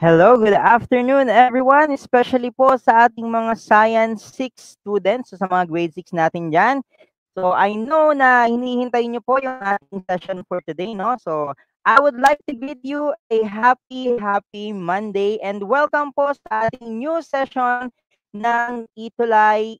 Hello, good afternoon everyone, especially po sa ating mga Science 6 students, so sa mga grade 6 natin dyan. So I know na hinihintay niyo po yung ating session for today, no? So I would like to greet you a happy Monday and welcome po sa ating new session ng Itulay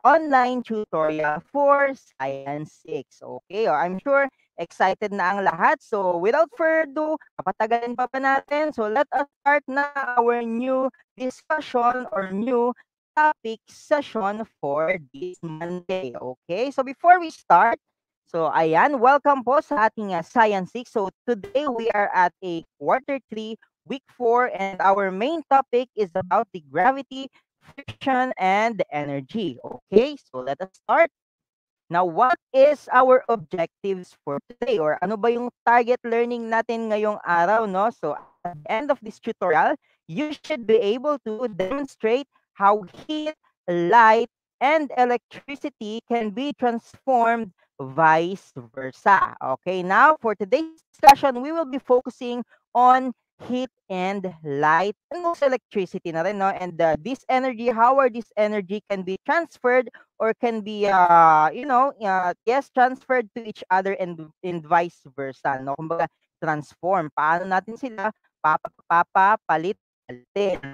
online tutorial for Science 6. Okay, I'm sure excited na ang lahat. So without further ado, kapatagalin pa ba natin? So let us start na our new discussion or new topic session for this Monday. Okay? So before we start, so ayan, welcome po sa ating Science 6. So today we are at a quarter 3, week 4, and our main topic is about the gravity, friction, and energy. Okay? So let us start. Now, what is our objectives for today? Or ano ba yung target learning natin ngayong araw, no? So, at the end of this tutorial, you should be able to demonstrate how heat, light, and electricity can be transformed vice versa. Okay, now for today's discussion, we will be focusing on heat and light and also electricity na rin, no? And this energy, how are this energy can be transferred or can be yes, transferred to each other and vice versa, no? Kumbaga transform, paano natin sila palit-palitin.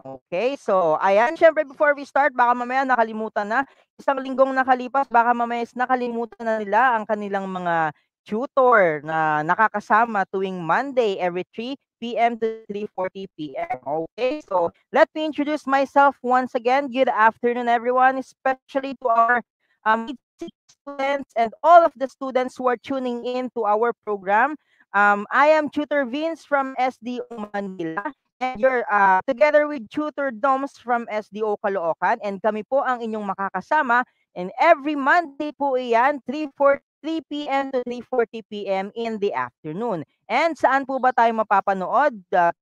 Okay, so ayan, syempre before we start, baka mamaya nakalimutan na, isang linggong nakalipas, baka mamaya is nakalimutan na nila ang kanilang mga tutor na nakakasama tuwing Monday every 3 p.m. to 3:40 p.m. Okay, so let me introduce myself once again. Good afternoon, everyone, especially to our grade 6 students and all of the students who are tuning in to our program. I am Tutor Vince from SDO Manila. And you're together with Tutor Doms from SDO Caloocan. And kami po ang inyong makakasama. And every Monday po iyan, 3 p.m. to 3:40 p.m. in the afternoon. And saan po ba tayo mapapanood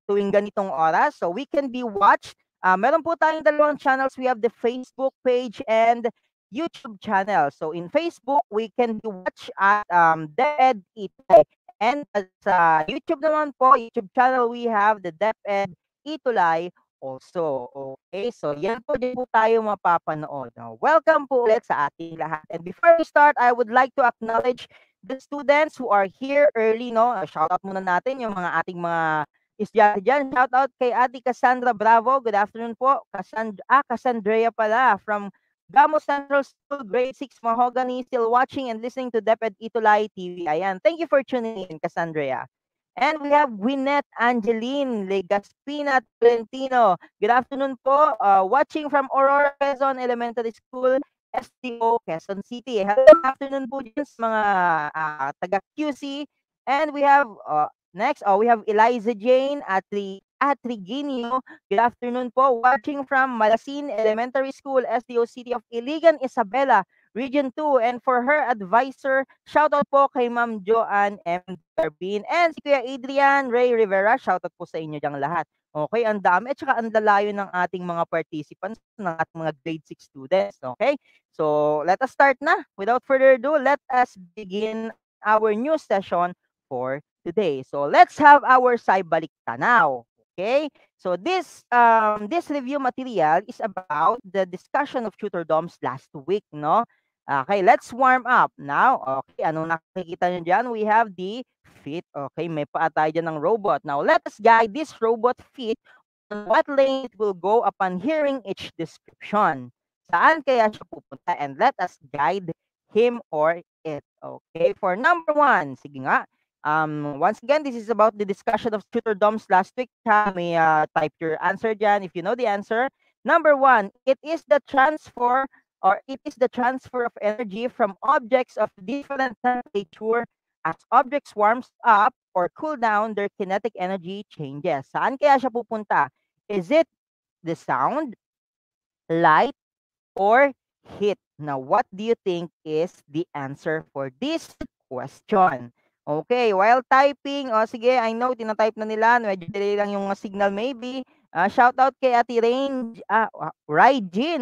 tuwing ganitong oras? So we can be watched. Meron po tayong dalawang channels. We have the Facebook page and YouTube channel. So in Facebook, we can be watched at DepEd Itulay. And sa YouTube naman po, YouTube channel, we have the DepEd Itulay also. Okay, so yan po din po tayo mapapanood. Now, welcome po ulit sa ating lahat. And before we start, I would like to acknowledge the students who are here early, no? Shout out muna natin yung mga ating mga estudyante dyan. Shout out kay Ate Cassandra Bravo. Good afternoon po. Cassandrea pala from Gamo Central School, grade 6 Mahogany, still watching and listening to DepEd Itulay TV. Ayan. Thank you for tuning in, Cassandra. And we have Gwyneth Angeline Legaspina Tolentino. Good afternoon po. Watching from Aurora Quezon Elementary School, STO, Quezon City. Hello, good afternoon po dyan sa mga taga QC. And we have next, we have Eliza Jane Atriginio. Good afternoon po. Watching from Malasin Elementary School, SDO City of Iligan, Isabela, Region 2. And for her advisor, shoutout po kay Ma'am Joanne M. Garbin. And si Kuya Adrian Ray Rivera, shoutout po sa inyo diyang lahat. Okay, ang dami at saka ang lalayo ng ating mga participants, ng ating mga grade 6 students. Okay, so let us start na. Without further ado, let us begin our new session for today. So let's have our Saibalik Tanaw. Okay, so this review material is about the discussion of tutor doms last week, no? Okay, let's warm up now. Okay, anong nakikita nyo dyan? We have the feet. Okay, may paa tayo dyan ng robot. Now, let us guide this robot feet on what lane it will go upon hearing each description. Saan kaya siya pupunta? And let us guide him or it. Okay, for number 1, sige nga. Once again, this is about the discussion of tutor doms last week. May type your answer dyan if you know the answer. Number 1, it is the transfer of energy from objects of different temperature. As objects warms up or cool down, their kinetic energy changes. Saan kaya siya pupunta? Is it the sound, light, or heat? Now, what do you think is the answer for this question? Okay, while typing, sige, I know, tinatype na nila, medyo delay lang yung signal maybe. Shout out kay Ate Raijin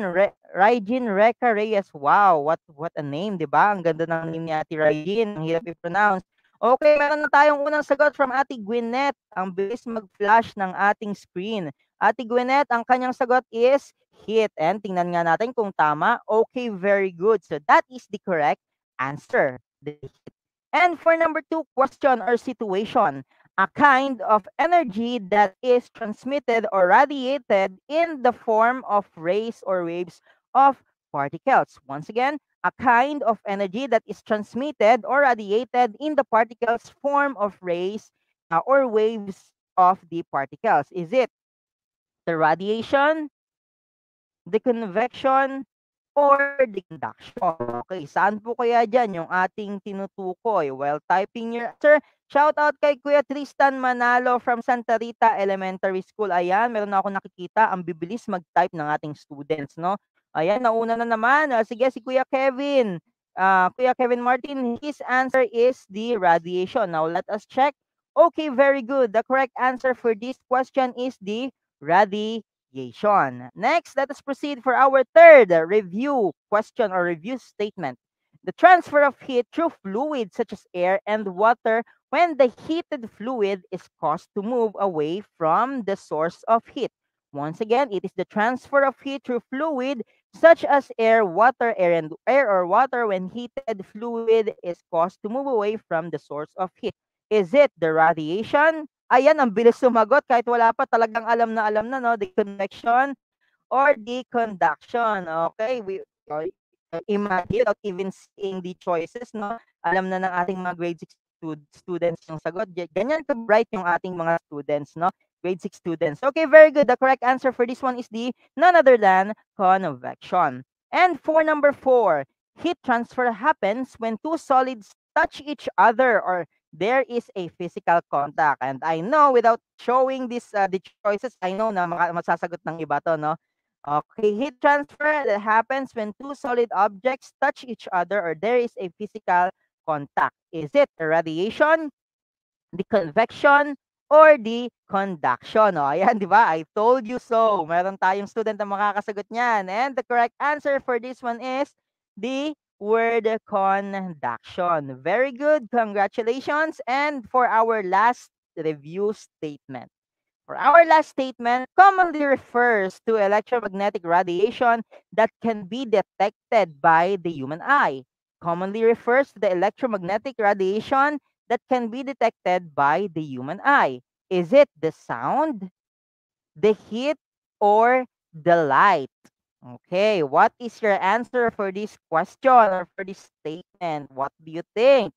Reka Reyes. Wow, what a name, di ba? Ang ganda ng name ni Ate Raijin, ang hirap i-pronounce. Okay, meron na tayong unang sagot from Ate Gwyneth. Ang bilis mag-flash ng ating screen. Ate Gwyneth, ang kanyang sagot is heat. And tingnan nga natin kung tama. Okay, very good. So that is the correct answer. The heat. And for number 2, question or situation. A kind of energy that is transmitted or radiated in the form of rays or waves of particles. Once again, a kind of energy that is transmitted or radiated in the particles form of rays or waves of the particles. Is it the radiation, the convection, or the conduction? Okay, saan po kaya dyan yung ating tinutukoy? While typing your answer, shout out kay Kuya Tristan Manalo from Santa Rita Elementary School. Ayan, meron na ako nakikita. Ang bibilis mag-type ng ating students, no? Ayan, nauna na naman. Sige, si Kuya Kevin. Kuya Kevin Martin, his answer is the radiation. Now, let us check. Okay, very good. The correct answer for this question is the radiation. Next, let us proceed for our third review question or review statement. The transfer of heat through fluids such as air and water when the heated fluid is caused to move away from the source of heat. Once again, it is the transfer of heat through fluid such as air, water, air or water when heated fluid is caused to move away from the source of heat. Is it the radiation? Ayan, ang bilis sumagot kahit wala pa, talagang alam na 'no, the convection or the conduction. Okay, imagine without even seeing the choices 'no, alam na ng ating mga grade 6 students yung sagot. Ganyan ka-bright yung ating mga students 'no, grade 6 students. Okay, very good. The correct answer for this one is the none other than convection. And for number 4, heat transfer happens when two solids touch each other or there is a physical contact. And I know without showing this the choices, I know na masasagot ng iba to, no? Okay, heat transfer that happens when two solid objects touch each other or there is a physical contact. Is it the radiation, the convection, or the conduction? O, ayan, di ba? I told you so. Meron tayong student na makakasagot niyan. And the correct answer for this one is the word conduction. Very good. Congratulations. And for our last review statement. For our last statement, commonly refers to electromagnetic radiation that can be detected by the human eye. Commonly refers to the electromagnetic radiation that can be detected by the human eye. Is it the sound, the heat, or the light? Okay, what is your answer for this question or for this statement? What do you think?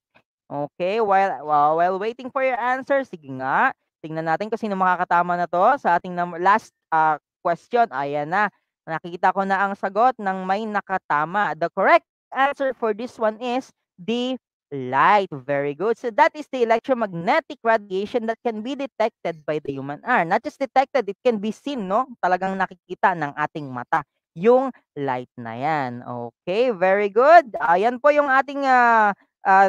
Okay, while waiting for your answer, sige nga, tingnan natin kung sino makakatama na 'to sa ating last, question. Ayan na, nakikita ko na ang sagot ng may nakatama. The correct answer for this one is the light. Very good. So that is the electromagnetic radiation that can be detected by the human eye. Not just detected, it can be seen, no? Talagang nakikita ng ating mata yung light na 'yan. Okay, very good. Ayan po yung ating,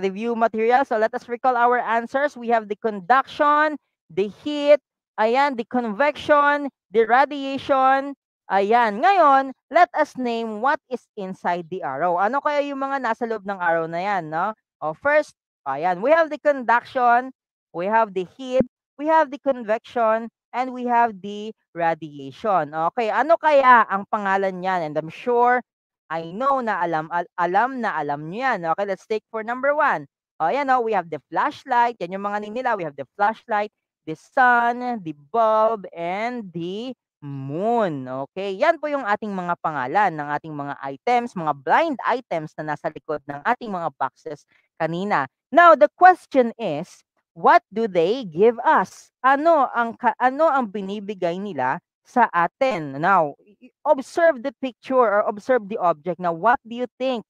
review material. So let us recall our answers. We have the conduction, the heat, ayan, the convection, the radiation. Ayan. Ngayon, let us name what is inside the arrow. Ano kaya yung mga nasa loob ng arrow na yan, no? First, ayan, we have the conduction, we have the heat, we have the convection, and we have the radiation. Okay, ano kaya ang pangalan niyan? And I'm sure I know na alam na alam niyo yan. Okay, let's take for number 1. Ayan we have the flashlight. Yan yung mga name nila. We have the flashlight, the sun, the bulb, and the moon. Okay, yan po yung ating mga pangalan ng ating mga items, mga blind items na nasa likod ng ating mga boxes kanina. Now, the question is, what do they give us? Ano ang binibigay nila sa atin? Now, observe the picture or observe the object. Now, what do you think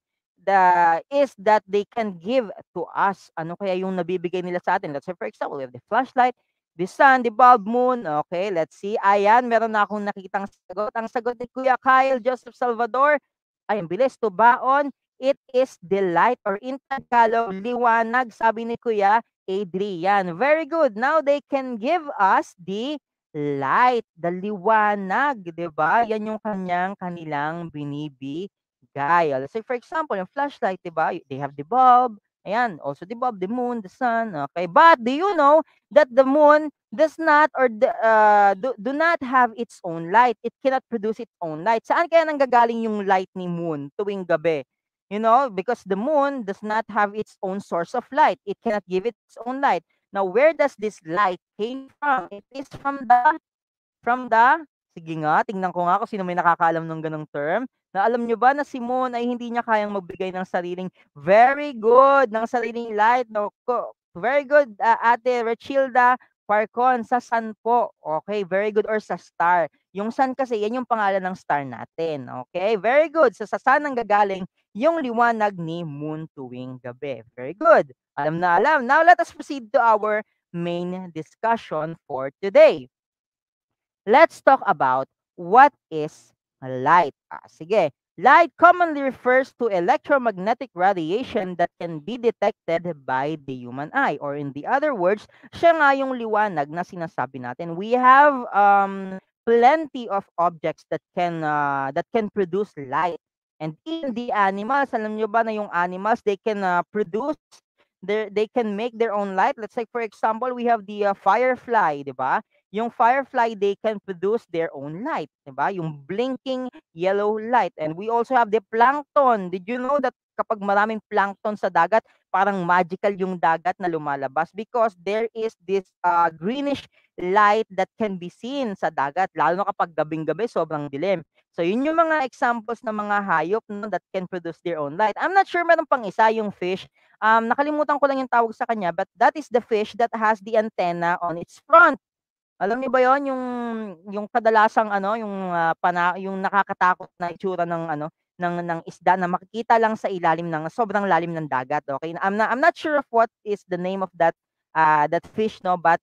is that they can give to us? Ano kaya yung nabibigay nila sa atin? Let's say, for example, we have the flashlight, the sun, the bulb, moon. Okay, let's see. Ayan, meron na akong nakitang sagot. Ang sagot ni Kuya Kyle Joseph Salvador, ay, ang bilis, tubaon. It is the light or in Tagalog, liwanag, sabi ni Kuya Adrian. Very good. Now, they can give us the light, the liwanag, 'di ba? Yan yung kanilang binibigay. Let's say for example, yung flashlight, 'di ba? They have the bulb, Ayan, also above the moon, the sun. Okay, but do you know that the moon does not or do not have its own light? It cannot produce its own light. Saan kaya nanggagaling yung light ni moon tuwing gabi? You know, because the moon does not have its own source of light. It cannot give its own light. Now, where does this light came from? It is from the sige nga, tingnan ko nga kung sino may nakakaalam ng gano'ng term, na alam niyo ba na si moon ay hindi niya kayang magbigay ng sariling very good, ng sariling light, no, very good, Ate Rachilda Parcon, sa sun po, okay, very good, or sa star. Yung sun kasi, yan yung pangalan ng star natin, okay, very good. So, sa sun nanggagaling yung liwanag ni moon tuwing gabi. Very good. Alam na alam. Now, let us proceed to our main discussion for today. Let's talk about what is light. Sige. Light commonly refers to electromagnetic radiation that can be detected by the human eye. Or in the other words, siya nga yung liwanag na sinasabi natin. We have plenty of objects that can produce light. And even the animals, alam nyo ba na yung animals, they can produce they can make their own light. Let's say for example, we have the firefly, 'di ba? Yung firefly, they can produce their own light, 'di ba? Yung blinking yellow light. And we also have the plankton. Did you know that kapag maraming plankton sa dagat, parang magical yung dagat na lumalabas because there is this greenish light that can be seen sa dagat, lalo na kapag gabing-gabi sobrang dilim. So yun yung mga examples ng mga hayop, no, that can produce their own light. I'm not sure meron pang isa yung fish. Nakalimutan ko lang yung tawag sa kanya, but that is the fish that has the antenna on its front. Alam niyo ba 'yon, yung kadalasang ano, yung nakakatakot na itsura ng ano, ng isda na makikita lang sa ilalim ng sobrang lalim ng dagat, okay? I'm not sure of what is the name of that fish, no, but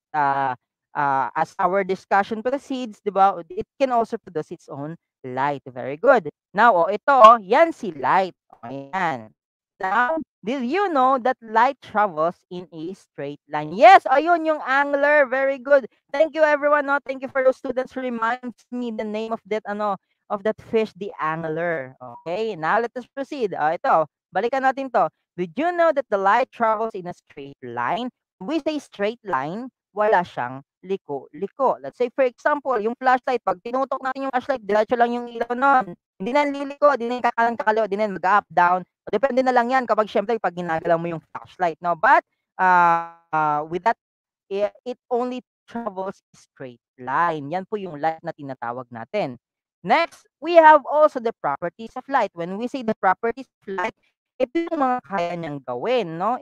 as our discussion proceeds, 'di ba, it can also produce its own light. Very good. Now, ito, 'yan si light. Oh, yan. Now, did you know that light travels in a straight line? Yes, ayun yung angler. Very good. Thank you everyone, no. Thank you for those students who reminds me the name of that fish, the angler. Okay, now let us proceed. Ito, balikan natin to. Did you know that the light travels in a straight line? When we say straight line, wala siyang liko-liko. Let's say for example, yung flashlight, pag tinutok natin yung flashlight, diretso lang yung ilaw nun. Hindi na liliko, hindi na yung kakanan kakaliwa, hindi na mag-up, down. Depende na lang yan kapag syempre pag ginagalaw mo yung flashlight, no? But with that, it only travels straight line. Yan po yung light na tinatawag natin. Next, we have also the properties of light. When we say the properties of light, ito yung mga kaya niyang gawin, no?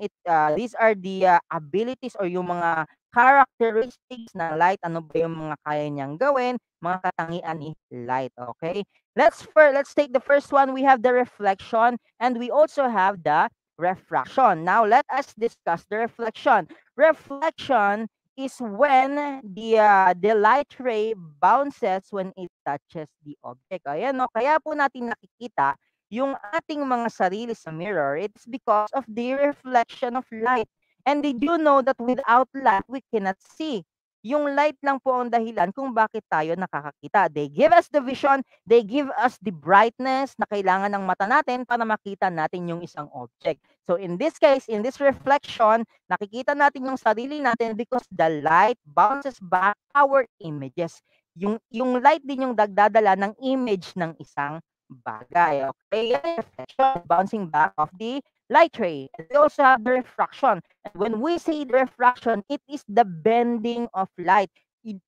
These are the abilities or yung mga characteristics ng light. Ano ba yung mga kaya niyang gawin? Mga katangian ni light, okay? Let's take the first one. We have the reflection and we also have the refraction. Now, let us discuss the reflection. Reflection is when the light ray bounces when it touches the object. Ayan, no? Kaya po natin nakikita yung ating mga sarili sa mirror. It's because of the reflection of light. And did you know that without light, we cannot see? Yung light lang po ang dahilan kung bakit tayo nakakakita. They give us the vision, they give us the brightness na kailangan ng mata natin para makita natin yung isang object. So in this case, in this reflection, nakikita natin yung sarili natin because the light bounces back our images. Yung light din yung dagdadala ng image ng isang bagay. Okay, reflection, bouncing back of the light ray. We also have the refraction. And when we say the refraction, it is the bending of light.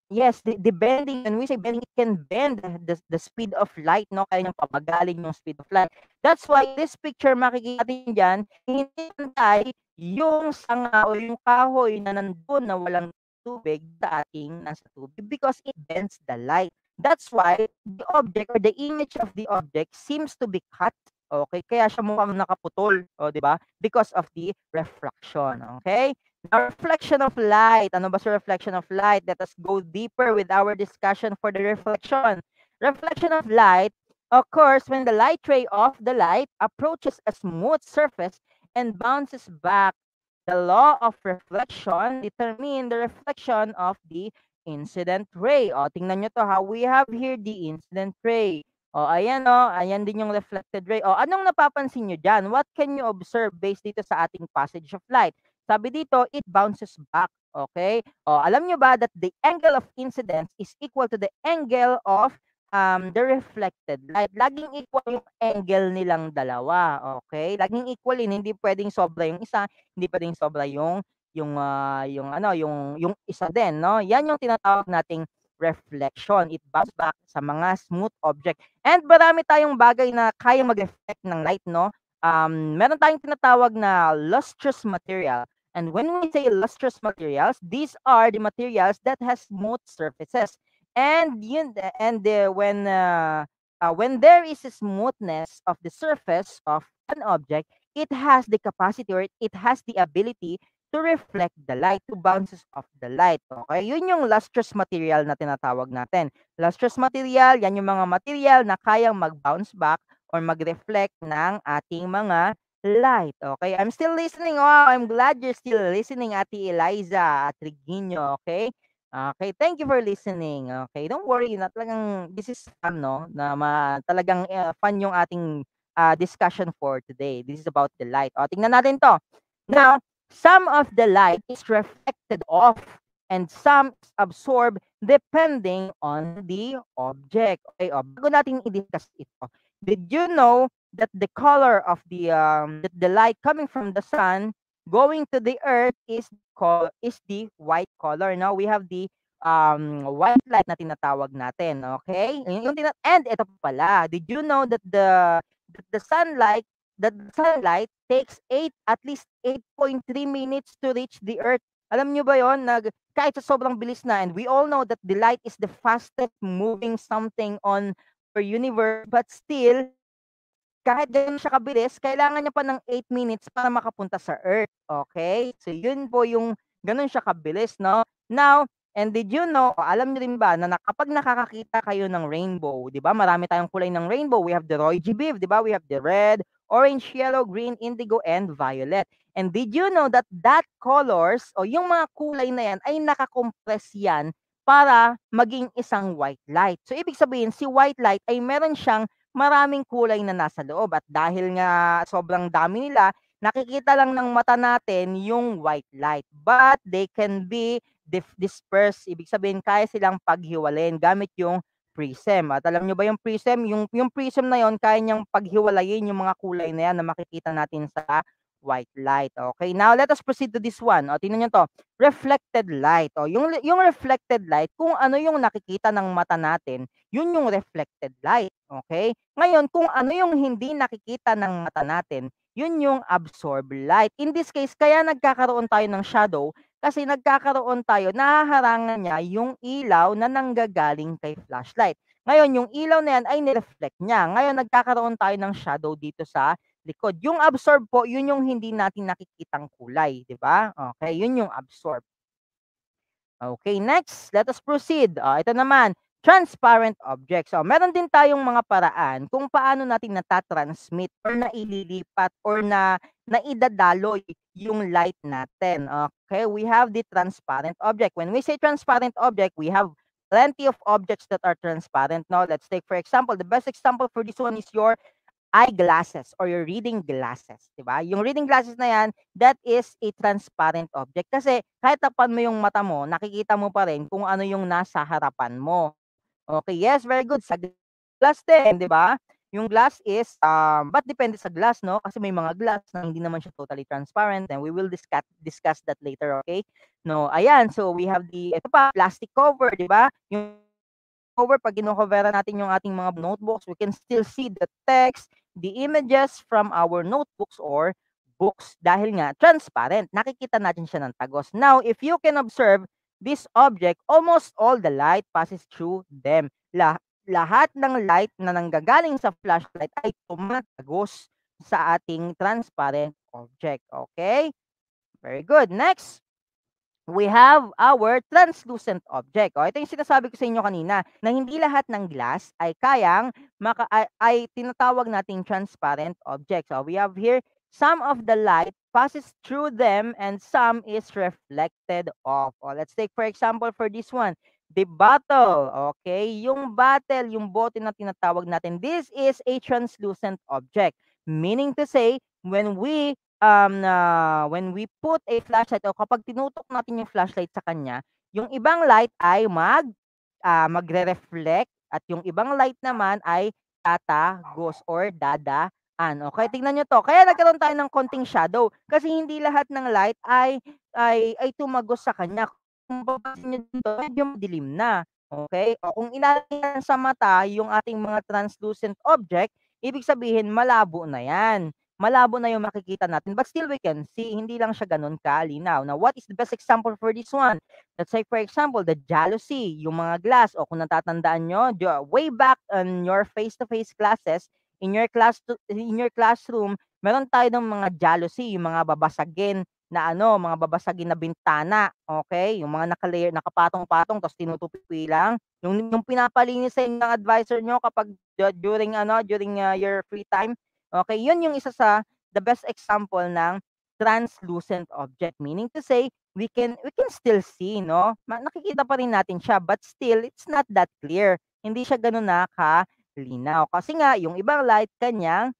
Yes, the bending, when we say bending, it can bend the speed of light, no? Kaya niyang pabagalin yung speed of light. That's why this picture, makikita natin dyan, hindi pantay yung sanga o yung kahoy na nandun na walang tubig sa ating nasa tubig because it bends the light. That's why the object or the image of the object seems to be cut. Okay, kaya siya mukhang nakaputol, o 'di ba? Because of the refraction, okay? Now, reflection of light. Ano ba sa reflection of light? Let us go deeper with our discussion for the reflection. Reflection of light occurs when the light ray of the light approaches a smooth surface and bounces back. The law of reflection determines the reflection of the incident ray. O, tingnan nyo to ha. We have here the incident ray. Ayan ayan din yung reflected ray. Anong napapansin niyo diyan? What can you observe based dito sa ating passage of light? Sabi dito, it bounces back, okay? Alam niyo ba that the angle of incidence is equal to the angle of the reflected light. Laging equal yung angle nilang dalawa, okay? Laging equal yun, hindi pwedeng sobra yung isa, hindi pwedeng sobra yung ano, yung isa din, no? Yan yung tinatawag nating reflection. It bounces back sa mga smooth object. And marami tayong bagay na kayang mag-reflect ng light, no? Meron tayong tinatawag na lustrous material. And when we say lustrous materials, these are the materials that has smooth surfaces. And yun, and when there is a smoothness of the surface of an object, it has the capacity or it has the ability to reflect the light, to bounces off the light. Okay? Yun yung lustrous material na tinatawag natin. Lustrous material, yan yung mga material na kayang mag-bounce back or mag-reflect ng ating mga light. Okay? I'm still listening. Oh, I'm glad you're still listening, Ate Eliza at Regino. Okay? Okay, thank you for listening. Okay, don't worry, na talagang this is fun, no? Talagang fun yung ating discussion for today. This is about the light. Tingnan natin to. Now, some of the light is reflected off and some is absorbed depending on the object. Okay, bago natin i-discuss ito, did you know that the color of the light coming from the sun going to the earth is the white color? Now we have the white light na tinatawag natin, okay? And ito pala, did you know that the sunlight takes at least 8.3 minutes to reach the earth? Alam niyo ba 'yon? Kahit sa sobrang bilis na, and we all know that the light is the fastest moving something on our universe, but still kahit gano'n siya kabilis, kailangan niya pa ng 8 minutes para makapunta sa Earth, okay? So, yun po yung gano'n siya kabilis, 'no? Now, and did you know, alam niyo rin ba na kapag nakakakita kayo ng rainbow, 'di ba, marami tayong kulay ng rainbow. We have the Roy G. Biv, 'di ba? We have the red, orange, yellow, green, indigo, and violet. And did you know that colors o yung mga kulay na yan ay naka-compress yan para maging isang white light. So, ibig sabihin, si white light ay meron siyang maraming kulay na nasa loob at dahil nga sobrang dami nila, nakikita lang ng mata natin yung white light. But they can be dispersed. Ibig sabihin, kaya silang paghiwalayin gamit yung prism. At alam nyo ba yung prism? Yung prism na yon kaya niyang paghiwalayin yung mga kulay na yan na makikita natin sa white light. Okay, now let us proceed to this one. Tingnan nyo to. Reflected light. Yung reflected light, kung ano yung nakikita ng mata natin, yun yung reflected light. Okay? Ngayon, kung ano yung hindi nakikita ng mata natin, yun yung absorbed light. In this case, kaya nagkakaroon tayo ng shadow kasi nagkakaroon tayo, nahaharangan niya yung ilaw na nanggagaling kay flashlight. Ngayon, yung ilaw na yan ay nireflect niya. Ngayon, nagkakaroon tayo ng shadow dito sa likod. Yung absorb po, yun yung hindi natin nakikitang kulay, di ba? Okay, yun yung absorb. Okay, next, let us proceed. Ito naman, transparent objects. Meron din tayong mga paraan kung paano natin natatransmit or naililipat or naidadaloy yung light natin. Okay, we have the transparent object. When we say transparent object, we have plenty of objects that are transparent. Now, let's take for example, the best example for this one is your eyeglasses or your reading glasses, 'di ba? Yung reading glasses na 'yan, that is a transparent object kasi kahit takpan mo yung mata mo, nakikita mo pa rin kung ano yung nasa harapan mo. Okay, yes, very good. Sa glass din, 'di ba? Yung glass is but depende sa glass, no? Kasi may mga glass na hindi naman siya totally transparent, and we will discuss that later, okay? No, ayan, so we have ito pa, plastic cover, 'di ba? Yung cover, pag kino-coveran natin yung ating mga notebooks, we can still see the text, the images from our notebooks or books dahil nga transparent. Nakikita natin siya ng tagos. Now, if you can observe this object, almost all the light passes through them. Lahat ng light na nanggagaling sa flashlight ay tumatagos sa ating transparent object. Okay? Very good. Next, we have our translucent object. Ito yung sinasabi ko sa inyo kanina na hindi lahat ng glass ay kayang ay tinatawag nating transparent objects. We have here some of the light passes through them and some is reflected off. Let's take for example for this one. the bottle. Okay? Yung bottle, yung bote na tinatawag natin, this is a translucent object. Meaning to say, when we put a flashlight o kapag tinutok natin yung flashlight sa kanya, yung ibang light ay magre-reflect at yung ibang light naman ay tatagos or dadaan. Okay, tingnan niyo 'to. Kaya nagkaroon tayo ng konting shadow kasi hindi lahat ng light ay tumagos sa kanya. Kung mapapansin niyo dito, medyo madilim na. Okay? O kung ilalagay sa mata yung ating mga translucent object, ibig sabihin malabo na 'yan. Malabo na yung makikita natin, but still we can see, hindi lang siya gano'n kalinaw. Now, what is the best example for this one? Let's say for example, the jalousie, yung mga glass o kung natatandaan niyo, way back on your face-to-face classes, in your classroom, meron tayo ng mga jalousie, yung mga babasagin na mga babasagin na bintana, okay? Yung mga naka-layer, nakapatong-patong tapos tinutupi lang. Yung pinapalinis sa inyo ng advisor niyo kapag during your free time. Okay, yun yung isa sa the best example ng translucent object. Meaning to say, we can still see, no? Nakikita pa rin natin siya, but still, it's not that clear. Hindi siya ganun na kalinaw. Kasi nga, yung ibang light kanyang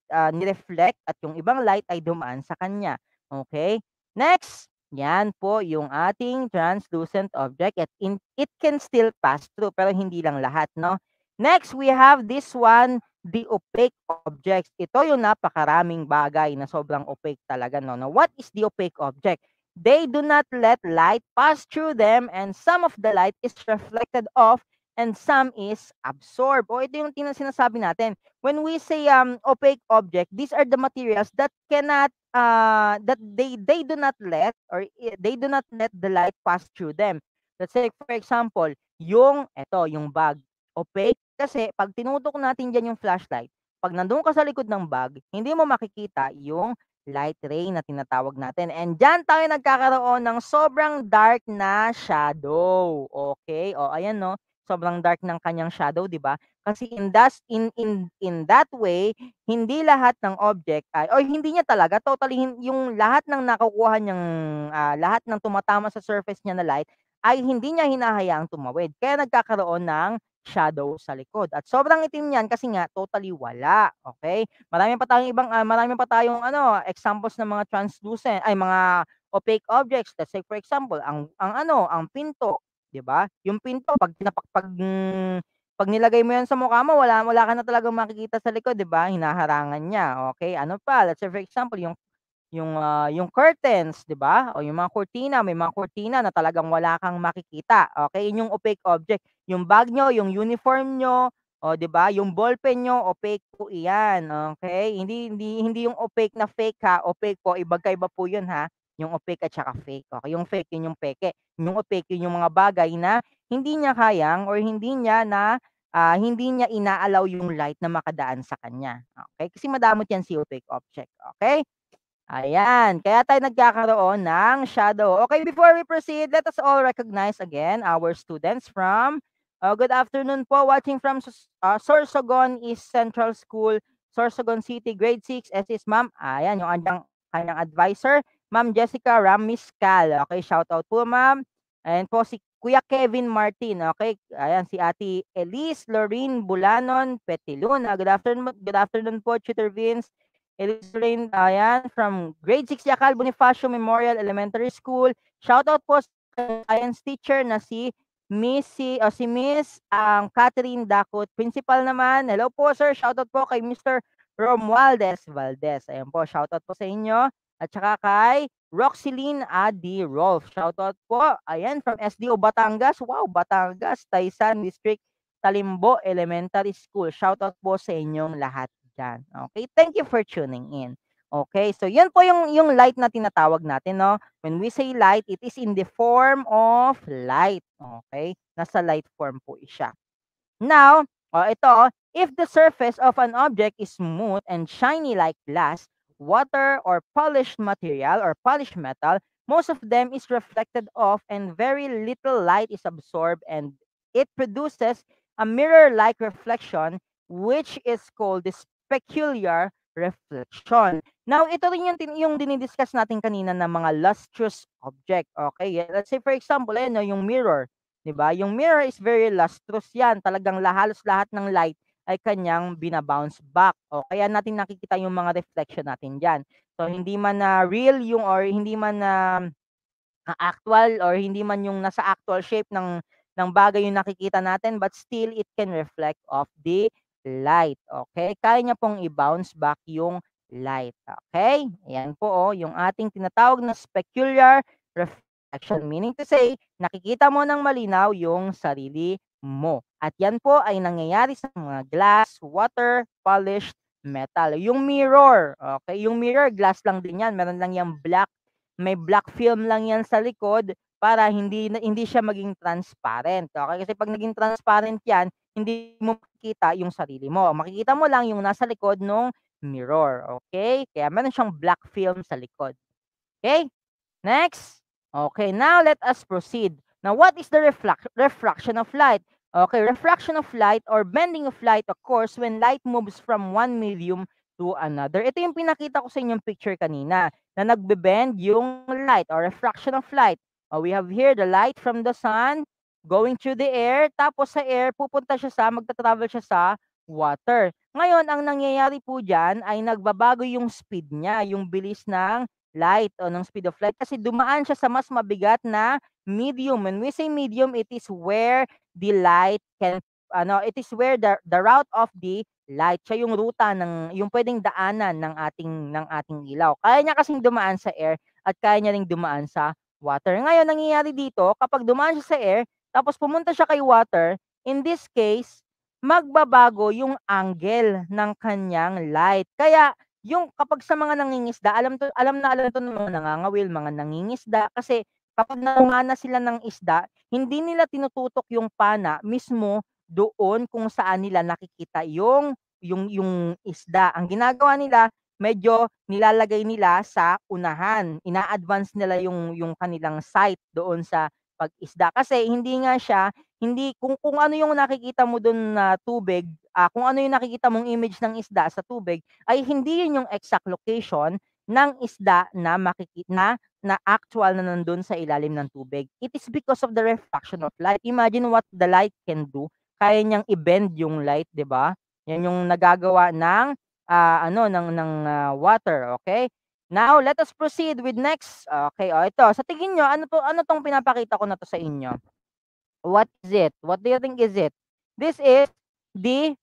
nireflect at yung ibang light ay dumaan sa kanya. Okay? Next, yan po yung ating translucent object at it can still pass through pero hindi lang lahat, no? Next, we have this one, the opaque objects. Ito yung napakaraming bagay na sobrang opaque talaga, no? Now, what is the opaque object? They do not let light pass through them and some of the light is reflected off and some is absorbed. O ito yung sinasabi natin. When we say opaque object, these are the materials that they do not let they do not let the light pass through them. Let's say for example, yung bag, opaque kasi 'pag tinutok natin diyan yung flashlight, 'pag nandoon ka sa likod ng bag, hindi mo makikita yung light ray na tinatawag natin and diyan tayo nagkakaroon ng sobrang dark na shadow, okay? O ayan 'no, sobrang dark ng kanyang shadow, 'di ba? Kasi in that way, hindi lahat ng object ay or hindi niya talaga totally yung lahat ng nakukuha niyang, lahat ng tumatama sa surface niya na light ay hindi niya hinahayaang tumawid. Kaya nagkakaroon ng shadow sa likod at sobrang itim niyan kasi nga totally wala, okay? Marami pa tayong examples ng mga translucent ay mga opaque objects. Let's say for example, ang pinto, 'di ba? Yung pinto 'pag nilagay mo 'yan sa mukha mo wala ka na talagang makikita sa likod, 'di ba? Hinaharangan niya, okay? Ano pa? Let's say for example, yung curtains, 'di ba? O yung mga kurtina, may mga kurtina na talagang wala kang makikita, okay? Yun yung opaque object. Yung bag niyo, yung uniform niyo, o 'di ba? Yung ballpen niyo, opaque po iyan, okay? Hindi yung opaque na fake ha, opaque po magkaiba po 'yun ha, yung opaque at saka fake, okay? Yung fake yun yung peke, yung opaque yun yung mga bagay na hindi niya kayang or hindi niya inaalaw yung light na makadaan sa kanya, okay? Kasi madamot yan si opaque object, okay? Ayan, kaya tayo nagkakaroon ng shadow. Okay, before we proceed, let us all recognize again our students from good afternoon po, watching from Sorsogon East Central School, Sorsogon City, grade 6, SS ma'am. Ayan, yung kanyang advisor, Ma'am Jessica Ramiscal. Okay, shout out po ma'am. Ayan po si Kuya Kevin Martin. Okay, ayan si Ate Elise Lorraine Bulanon Petilun. Good afternoon po, Tutor Vince. Elizabeth, ayan, from grade 6 Yakal Bonifacio Memorial Elementary School. Shoutout po sa science teacher na si Miss Catherine Dakot. Principal naman, hello po sir, shoutout po kay Mr. Romualdez Valdez. Ayan po, shoutout po sa inyo. At saka kay Roxeline Adi Rolf. Shoutout po, ayan, from SDO Batangas. Wow, Batangas, Taysan District, Talimbo Elementary School. Shoutout po sa inyong lahat dyan. Okay, thank you for tuning in. Okay, so yan po yung light na tinatawag natin, no? When we say light, it is in the form of light. Okay, nasa light form po siya. Now, if the surface of an object is smooth and shiny like glass, water, or polished material or polished metal, most of them is reflected off and very little light is absorbed and it produces a mirror-like reflection which is called the specular reflection. Now, ito rin yung dinidiscuss natin kanina na mga lustrous object. Okay, let's say for example, ayun, no, yung mirror. 'Di ba? Yung mirror is very lustrous yan. Talagang halos lahat ng light ay kanyang binabounce back. O kaya natin nakikita yung mga reflection natin diyan. So hindi man na real yung or hindi man na actual or hindi man yung nasa actual shape ng bagay yung nakikita natin, but still it can reflect off the light. Okay? Kaya niya pong i-bounce back yung light. Okay? Ayan po yung ating tinatawag na specular reflection. Meaning to say, nakikita mo ng malinaw yung sarili mo. At yan po ay nangyayari sa mga glass, water, polished metal. Yung mirror, okay? Yung mirror, glass lang din yan. Meron lang yung may black film lang yan sa likod para hindi siya maging transparent. Okay? Kasi pag naging transparent yan, hindi mo makikita yung sarili mo. Makikita mo lang yung nasa likod ng mirror. Okay? Kaya meron siyang black film sa likod. Okay? Next. Okay, now let us proceed. Now, what is the refraction of light? Okay, refraction of light or bending of light occurs when light moves from one medium to another. Ito yung pinakita ko sa inyong picture kanina na nagbe-bend yung light or refraction of light. We have here the light from the sun going through the air. Tapos sa air, magta-travel siya sa water. Ngayon, ang nangyayari po dyan ay nagbabago yung speed niya, yung bilis ng light o ng speed of light kasi dumaan siya sa mas mabigat na medium. When we say medium, it is where the light can it is where the route of the light, siya yung ruta ng yung pwedeng daanan ng ating ilaw. Kaya niya kasing dumaan sa air at kaya niya ring dumaan sa water. Ngayon, nangyayari dito, kapag dumaan siya sa air, tapos pumunta siya kay water, in this case, magbabago yung angle ng kanyang light. Kaya yung kapag sa mga nangingisda, alam to ng mga nangangawil, mga nangingisda kasi kapag nangungana sila ng isda, hindi nila tinututok yung pana mismo doon kung saan nila nakikita yung isda. Ang ginagawa nila, medyo nilalagay nila sa unahan. Ina-advance nila yung kanilang sight doon sa pag-isda kasi hindi kung ano yung nakikita mo doon na tubig, kung ano yung nakikita mong image ng isda sa tubig ay hindi yun yung exact location ng isda na na actual na nandun sa ilalim ng tubig. It is because of the refraction of light. Imagine what the light can do. Kaya niyang i-bend yung light, 'di ba? Yan yung nagagawa ng water, okay? Now, let us proceed with next. Okay, ito. Sa tingin niyo, ano tong pinapakita ko na to sa inyo? What is it? What do you think is it? This is the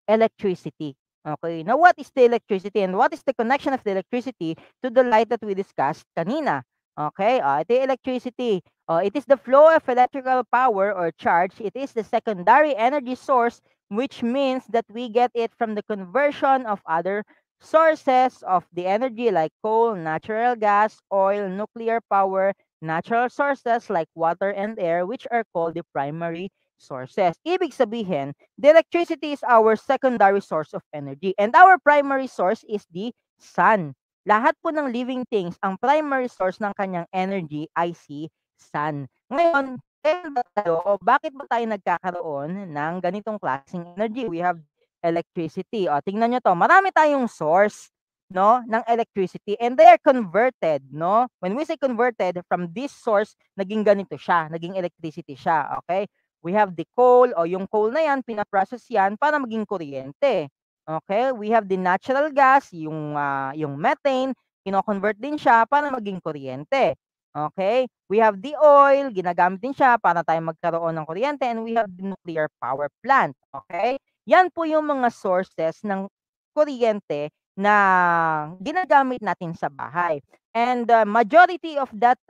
electricity. Okay. Now, what is the electricity and what is the connection of the electricity to the light that we discussed kanina? Okay. The electricity. It is the flow of electrical power or charge. It is the secondary energy source, which means that we get it from the conversion of other sources of the energy like coal, natural gas, oil, nuclear power, natural sources like water and air, which are called the primary sources. Ibig sabihin, the electricity is our secondary source of energy and our primary source is the sun. Lahat po ng living things, ang primary source ng kanyang energy ay si sun. Ngayon, bakit ba tayo nagkakaroon ng ganitong klaseng energy? We have electricity. Tingnan nyo to, marami tayong source ng electricity and they are converted, no? When we say converted, from this source, naging ganito siya, naging electricity siya, okay? We have the coal o yung coal na yan, pinaprocess yan para maging kuryente. Okay? We have the natural gas, yung methane, kino-convert din siya para maging kuryente. Okay? We have the oil, ginagamit din siya para tayo magkaroon ng kuryente, and we have the nuclear power plant. Okay? Yan po yung mga sources ng kuryente na ginagamit natin sa bahay. And the majority of that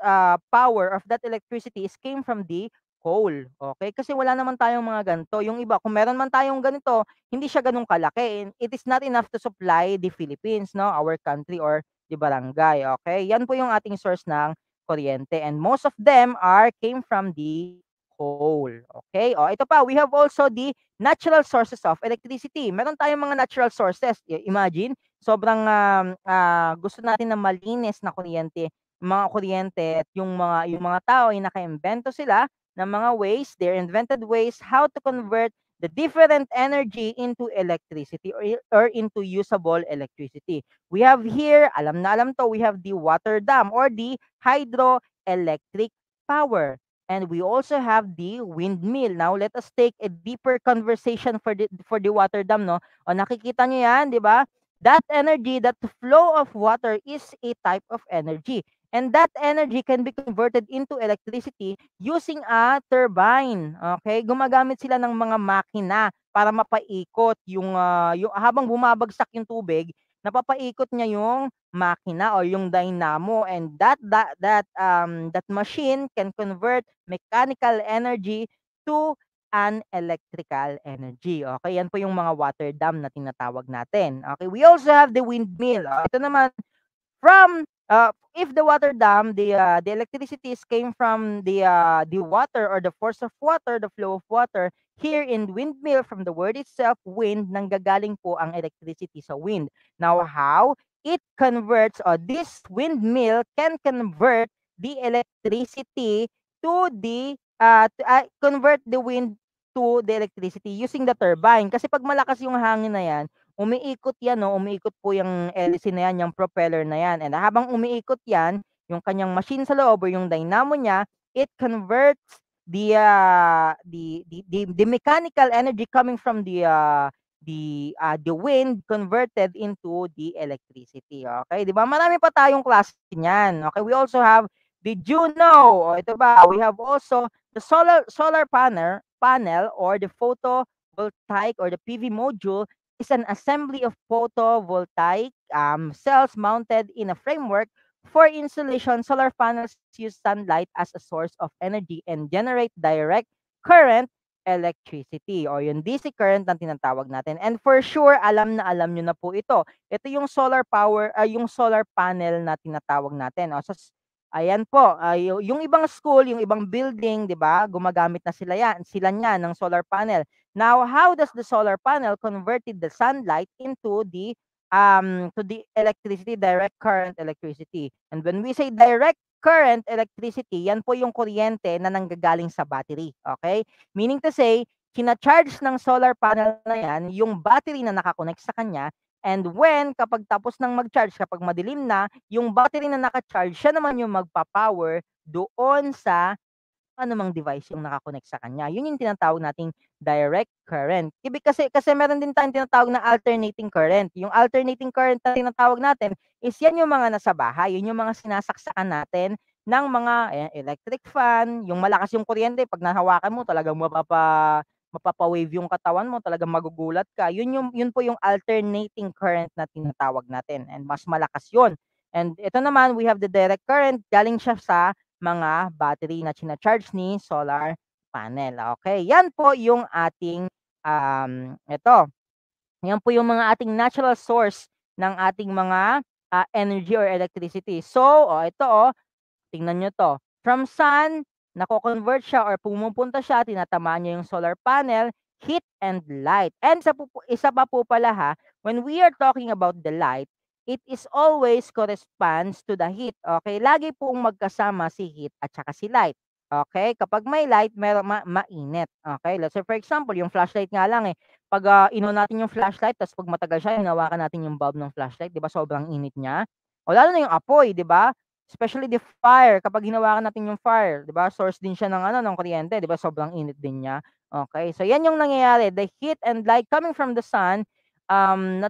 power, of that electricity is came from the coal, okay? Kasi wala naman tayong mga ganito. Yung iba, kung meron man tayong ganito, hindi siya gano'n kalaki. It is not enough to supply the Philippines, no? Our country or the barangay, okay? Yan po yung ating source ng kuryente. And most of them came from the coal, okay? Ito pa, we have also the natural sources of electricity. Meron tayong mga natural sources. Imagine, sobrang gusto natin ng malinis na kuryente, mga kuryente at yung mga tao ay naka-imbento sila ng mga ways, their invented ways how to convert the different energy into electricity or into usable electricity. We have here, alam na alam to, we have the water dam or the hydroelectric power. And we also have the windmill. Now, let us take a deeper conversation for the water dam, no? O, nakikita nyo yan, di ba? That energy, that flow of water is a type of energy. And that energy can be converted into electricity using a turbine. Okay? Gumagamit sila ng mga makina para mapaikot yung habang bumabagsak yung tubig, napapaikot niya yung makina or yung dynamo, and that machine can convert mechanical energy to an electrical energy. Okay, yan po yung mga water dam na tinatawag natin. Okay, we also have the windmill. Ito naman, from if the water dam, the electricity came from the water or the force of water, the flow of water. Here in windmill, from the word itself, wind, nanggagaling po ang electricity sa wind. Now, how it converts, or this windmill can convert the electricity to convert the wind to the electricity using the turbine. Kasi pag malakas yung hangin na yan, umiikot yan, no? Umiikot po yung hélice na yan, yung propeller na yan. And habang umiikot yan, yung kanyang machine sa loob or yung dynamo niya, it converts the mechanical energy coming from the wind converted into the electricity. Okay, di ba? Marami pa tayong klase niyan. Okay, we also have the Juno. O, ito ba? We have also the solar panel or the photovoltaic or the PV module is an assembly of photovoltaic cells mounted in a framework for insulation. Solar panels use sunlight as a source of energy and generate direct current electricity or yung DC current na tinatawag natin. And for sure, alam na alam nyo na po ito. Ito yung solar power, yung solar panel na tinatawag natin. O, ayan po, yung ibang school, yung ibang building, 'di ba? Gumagamit na sila niyan ng solar panel. Now, how does the solar panel converted the sunlight into the to the electricity, direct current electricity? And when we say direct current electricity, yan po yung kuryente na nanggagaling sa battery. Okay? Meaning to say, kina-charge ng solar panel na yan yung battery na nakakonect sa kanya. And kapag tapos ng mag-charge, kapag madilim na, yung battery na naka-charge, siya naman yung magpa-power doon sa anumang device yung naka-connect sa kanya. Yun yung tinatawag nating direct current. Ibig kasi meron din tayong tinatawag na alternating current. Yung alternating current na tinatawag natin is yan yung mga nasa bahay, yun yung mga sinasaksakan natin ng mga electric fan, yung malakas yung kuryente, pag nahawakan mo talagang mapapa-wave yung katawan mo, talagang magugulat ka. Yun po yung alternating current na tinatawag natin, and mas malakas yun. And ito naman, we have the direct current, galing siya sa mga battery na china-charge ni solar panel. Okay, yan po yung ating ito. Yan po yung mga ating natural source ng ating mga energy or electricity. So, ito tingnan nyo to. From sun, nako-convert siya or pumupunta siya, tinatamaan niya yung solar panel, heat and light. And isa pa po pala ha, when we are talking about the light, it is always corresponds to the heat. Okay? Lagi pong magkasama si heat at saka si light. Okay? Kapag may light, mainit. Okay? Let's say for example, yung flashlight nga lang pag natin yung flashlight, tapos pag matagal siya, hinawakan natin yung bulb ng flashlight, di ba sobrang init niya? O lalo na yung apoy, di ba? Especially the fire, kapag hinawakan natin yung fire, 'di ba? Source din siya ng ng kuryente, 'di ba? Sobrang init din niya. Okay? So yan yung nangyayari. The heat and light coming from the sun,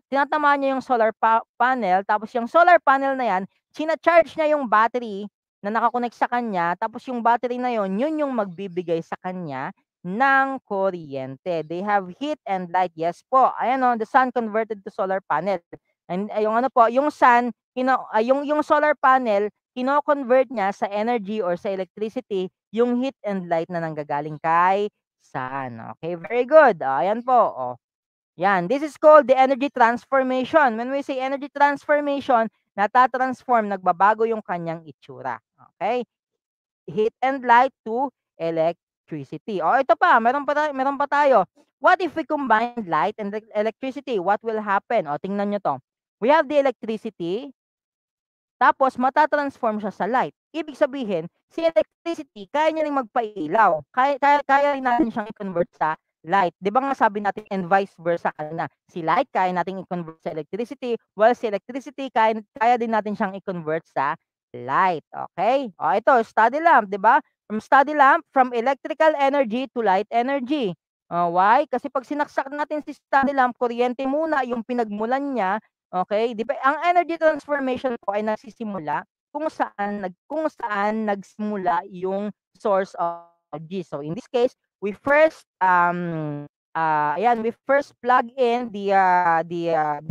tinatamaan niya yung solar panel, tapos yung solar panel na yan, china-charge niya yung battery na nakakonect sa kanya, tapos yung battery na yun yung magbibigay sa kanya ng kuryente. They have heat and light. Yes po. Ayan the sun converted to solar panel. And yung yung sun, yung solar panel, kino-convert niya sa energy or sa electricity yung heat and light na nanggagaling kay sun. Okay, very good. Ayan po. Yan, this is called the energy transformation. When we say energy transformation, natatransform, nagbabago yung kanyang itsura. Okay? Heat and light to electricity. Ito pa, meron pa tayo. What if we combine light and electricity? What will happen? Tingnan nyo to. We have the electricity, tapos matatransform siya sa light. Ibig sabihin, si electricity, kaya niya ring magpailaw. Kaya rin natin siyang i-convert sa light. 'Di ba nga sabi natin and vice versa kanina, si light kaya nating i-convert sa electricity, while si electricity kaya din natin siyang i-convert sa light, okay? O ito, study lamp, 'di ba? From study lamp, from electrical energy to light energy. Why? Kasi 'pag sinaksak natin si study lamp, kuryente muna yung pinagmulan niya, okay? 'Di ba ang energy transformation po ay nagsisimula kung saan nagsimula yung source of energy. So in this case, we first we first plug in the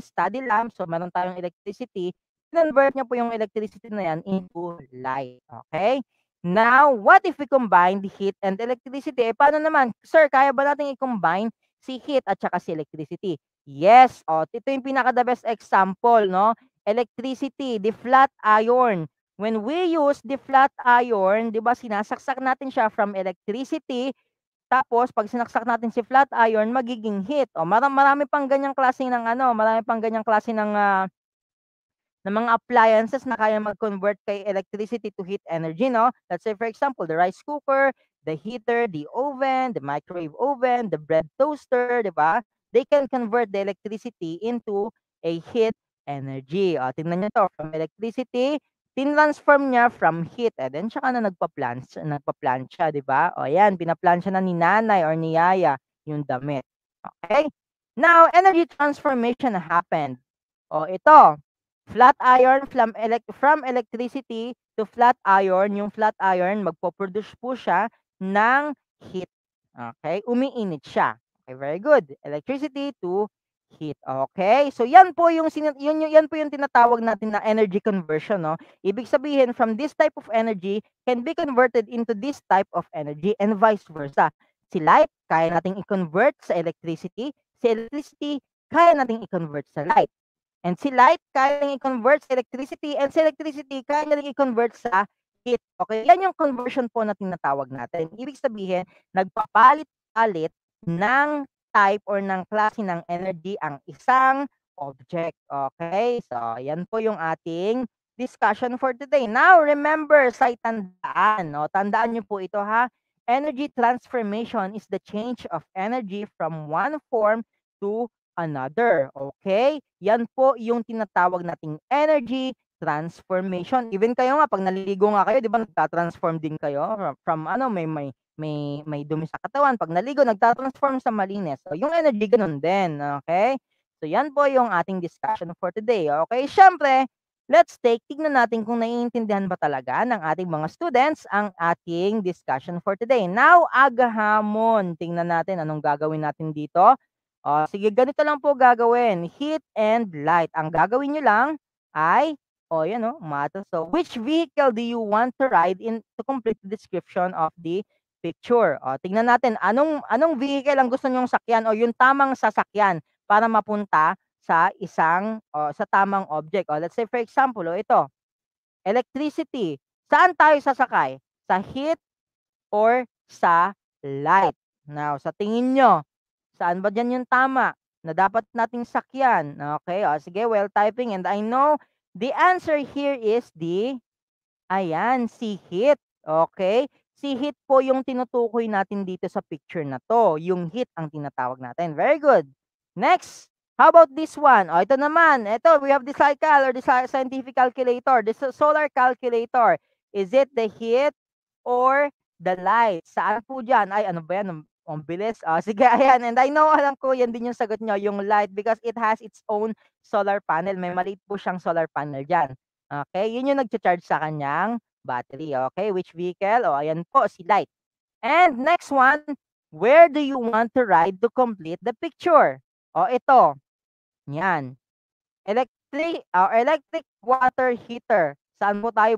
study lamp. So meron tayong electricity, convert niya po yung electricity na yan into light. Okay? Now, what if we combine the heat and electricity? Eh, paano naman? Sir, kaya ba natin i-combine si heat at saka si electricity? Yes. Ito yung pinaka-the best example, no? Electricity, the flat iron. When we use the flat iron, di ba, sinasaksak natin siya from electricity, tapos 'pag sinaksak natin si flat iron, magiging heat. Marami pang ganyang klase ng marami pang ganyang klase ng mga appliances na kaya mag-convert kay electricity to heat energy, no? Let's say for example, the rice cooker, the heater, the oven, the microwave oven, the bread toaster, 'di ba? They can convert the electricity into a heat energy. Tingnan niyo 'to, from electricity, tinransform niya from heat, and then tsaka na nagpa-plancha, 'di ba? Ayan, pinaplansya na ni nanay or ni yaya yung damit. Okay? Now, energy transformation happened. Ito, flat iron from electricity to flat iron, yung flat iron magpo-produce po siya ng heat. Okay? Umiinit siya. Okay, very good. Electricity to heat. Okay? So yan po yan po yung tinatawag natin na energy conversion, no? Ibig sabihin, from this type of energy can be converted into this type of energy and vice versa. Si light kaya nating i-convert sa electricity, si electricity kaya nating i-convert sa light. And si light, kaya niyang i-convert sa electricity, and si electricity, kaya niya ring i-convert sa heat. Okay, yan yung conversion po na tinatawag natin. Ibig sabihin, nagpapalit-palit ng type or ng klase ng energy ang isang object. Okay, so yan po yung ating discussion for today. Now, remember, sa tandaan, no? Tandaan niyo po ito, ha? Energy transformation is the change of energy from one form to another. Okay? Yan po yung tinatawag nating energy transformation. Even kayo nga, 'pag naliligo nga kayo, 'di ba, nagta-transform din kayo from may dumi sa katawan. 'Pag naligo, nagta-transform sa malinis. So, yung energy gano'n din, okay? So, yan po yung ating discussion for today. Okay, siyempre, tignan natin kung naiintindihan ba talaga ng ating mga students ang ating discussion for today. Now, agahamon. Tingnan natin anong gagawin natin dito. Sige, ganito lang po gagawin, heat and light. Ang gagawin niyo lang ay, yan matter. So, which vehicle do you want to ride in to complete the description of the picture? Tingnan natin, anong vehicle ang gusto niyong sakyan o yung tamang sasakyan para mapunta sa tamang object. Let's say for example, ito, electricity. Saan tayo sasakay? Sa heat or sa light? Now, sa tingin nyo, saan ba diyan yung tama na dapat nating sakyan? Okay, sige, well typing, and I know the answer here is si heat. Okay? Si heat po yung tinutukoy natin dito sa picture na to. Yung heat ang tinatawag natin. Very good. Next, how about this one? Ito naman. Ito, we have the cycle or the scientific calculator. The solar calculator. Is it the heat or the light? Saan po dyan? Ay, ano ba yan? Ang bilis. Sige, ayan. And I know, alam ko, yan din yung sagot nyo, yung light, because it has its own solar panel. May maliit po siyang solar panel dyan. Okay, yun yung nagcha-charge sa kanyang battery. Okay, which vehicle? Ayan po, si light. And next one, where do you want to ride to complete the picture? Ito. Yan. Electric water heater. Saan po tayo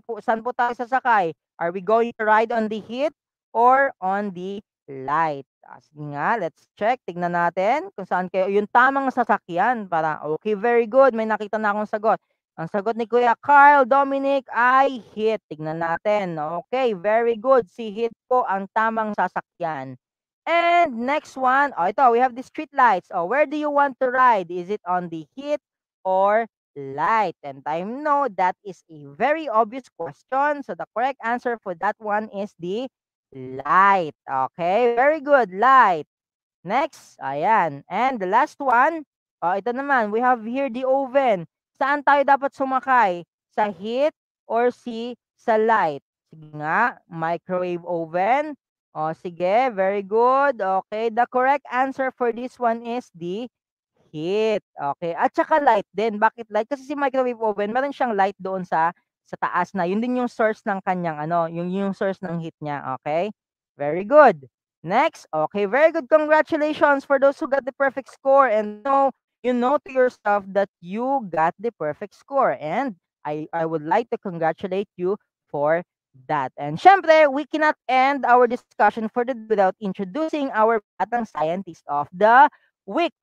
sasakay? Are we going to ride on the heat or on the light? Sige nga, let's check. Tignan natin kung saan kayo. Yung tamang sasakyan. Okay, very good. May nakita na akong sagot. Ang sagot ni Kuya Carl Dominic ay heat. Tignan natin. Okay, very good. Si heat po ang tamang sasakyan. And next one, ito, we have the street lights. Where do you want to ride? Is it on the heat or light? And I know that is a very obvious question. So the correct answer for that one is the light. Okay, very good, light. Next, ayan. And the last one, ito naman, we have here the oven. Saan tayo dapat sumakay? Sa heat or sa light? Sige nga, microwave oven. Sige, very good. Okay, the correct answer for this one is the heat. Okay, at saka light din. Bakit light? Kasi si microwave oven, meron siyang light doon sa taas na. Yun din yung source ng kanyang ano, yung source ng heat niya. Okay? Very good. Next, okay, very good. Congratulations for those who got the perfect score. And you know to yourself that you got the perfect score. And I would like to congratulate you for that. And syempre, we cannot end our discussion for today without introducing our Batang Scientist of the Week.